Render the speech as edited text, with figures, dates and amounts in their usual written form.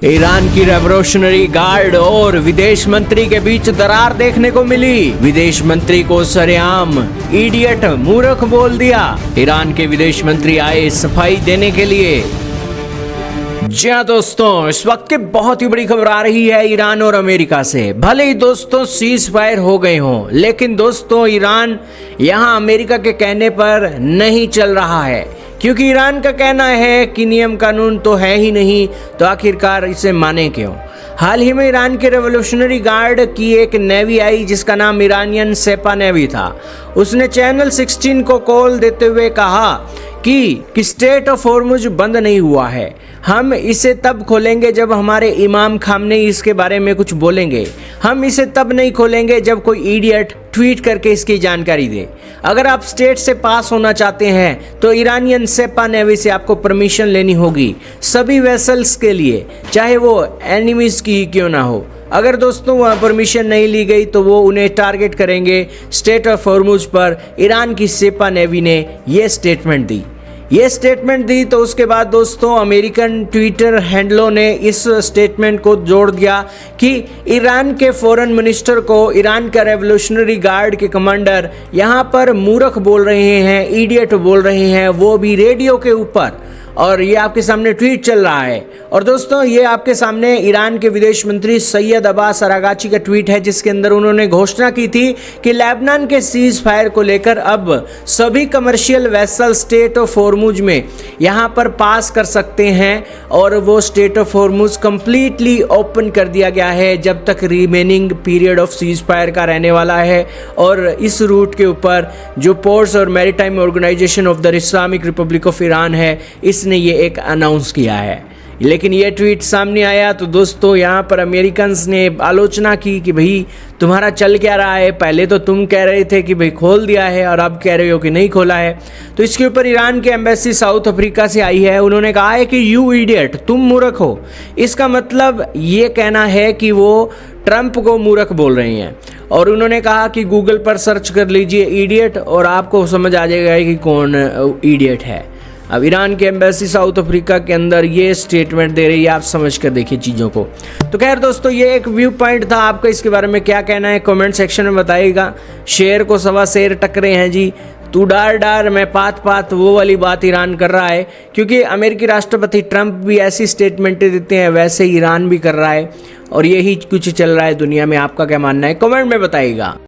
Iran की revolutionary guard और विदेश मंत्री के बीच दरार देखने को मिली। विदेश मंत्री को सरेआम इडियट मूर्ख बोल दिया। ईरान के विदेश मंत्री आए सफाई देने के लिए। जी हाँ दोस्तों, इस वक्त की बहुत ही बड़ी खबर आ रही है ईरान और अमेरिका से। भले ही दोस्तों सीज फायर हो गए हों, लेकिन दोस्तों ईरान यहाँ अमेरिका के कहने पर नहीं चल रहा है, क्योंकि ईरान का कहना है कि नियम कानून तो है ही नहीं, तो आखिरकार इसे माने क्यों। हाल ही में ईरान के रेवोल्यूशनरी गार्ड की एक नेवी आई जिसका नाम ईरानियन सेपा नेवी था। उसने चैनल 16 को कॉल देते हुए कहा कि स्टेट ऑफ हॉर्मुज बंद नहीं हुआ है, हम इसे तब खोलेंगे जब हमारे इमाम खामनेई इसके बारे में कुछ बोलेंगे। हम इसे तब नहीं खोलेंगे जब कोई इडियट ट्वीट करके इसकी जानकारी दे। अगर आप स्टेट से पास होना चाहते हैं तो ईरानियन सेपा नेवी से आपको परमिशन लेनी होगी, सभी वेसल्स के लिए, चाहे वो एनिमीज की ही क्यों ना हो। अगर दोस्तों वहाँ परमिशन नहीं ली गई तो वो उन्हें टारगेट करेंगे। स्टेट ऑफ हॉर्मुज पर ईरान की सेपा नेवी ने ये स्टेटमेंट दी। तो उसके बाद दोस्तों अमेरिकन ट्विटर हैंडलों ने इस स्टेटमेंट को जोड़ दिया कि ईरान के फॉरेन मिनिस्टर को ईरान का रेवोल्यूशनरी गार्ड के कमांडर यहाँ पर मूर्ख बोल रहे हैं, इडियट बोल रहे हैं, वो भी रेडियो के ऊपर। और ये आपके सामने ट्वीट चल रहा है। और दोस्तों ये आपके सामने ईरान के विदेश मंत्री सैयद अब्बास अरागाची का ट्वीट है, जिसके अंदर उन्होंने घोषणा की थी कि लेबनान के सीज फायर को लेकर अब सभी commercial vessel state of Hormuz में यहाँ पर पास कर सकते हैं, और वो state of Hormuz completely open कर दिया गया है जब तक remaining period of cease fire का रहने वाला है। और इस रूट के ऊपर जो पोर्ट्स और maritime organisation of the Islamic Republic of Iran है, ने ये एक अनाउंस किया है। लेकिन ये ट्वीट सामने आया तो दोस्तों यहाँ पर अमेरिकन्स ने आलोचना की कि भाई तुम्हारा चल क्या रहा है, पहले तो तुम कह रहे थे कि भाई खोल दिया है और अब कह रहे हो कि नहीं खोला है। तो इसके ऊपर ईरान के एम्बेसी साउथ अफ्रीका से आई है, उन्होंने कहा है कि यू इडियट, तुम मूर्ख हो। इसका मतलब ये कहना है कि वो ट्रंप को मूर्ख बोल रही हैं। और उन्होंने कहा कि गूगल पर सर्च कर लीजिए इडियट और आपको समझ आ जाएगा कि कौन इडियट है। अब ईरान के एम्बेसी साउथ अफ्रीका के अंदर ये स्टेटमेंट दे रही है, आप समझ कर देखिए चीज़ों को। तो खैर दोस्तों ये एक व्यू पॉइंट था, आपका इसके बारे में क्या कहना है कमेंट सेक्शन में बताइएगा। शेर को सवा शेर टकरे हैं जी, तू डार मैं पात वो वाली बात ईरान कर रहा है, क्योंकि अमेरिकी राष्ट्रपति ट्रंप भी ऐसी स्टेटमेंटें देते हैं, वैसे ईरान भी कर रहा है। और यही कुछ चल रहा है दुनिया में। आपका क्या मानना है कमेंट में बताइएगा।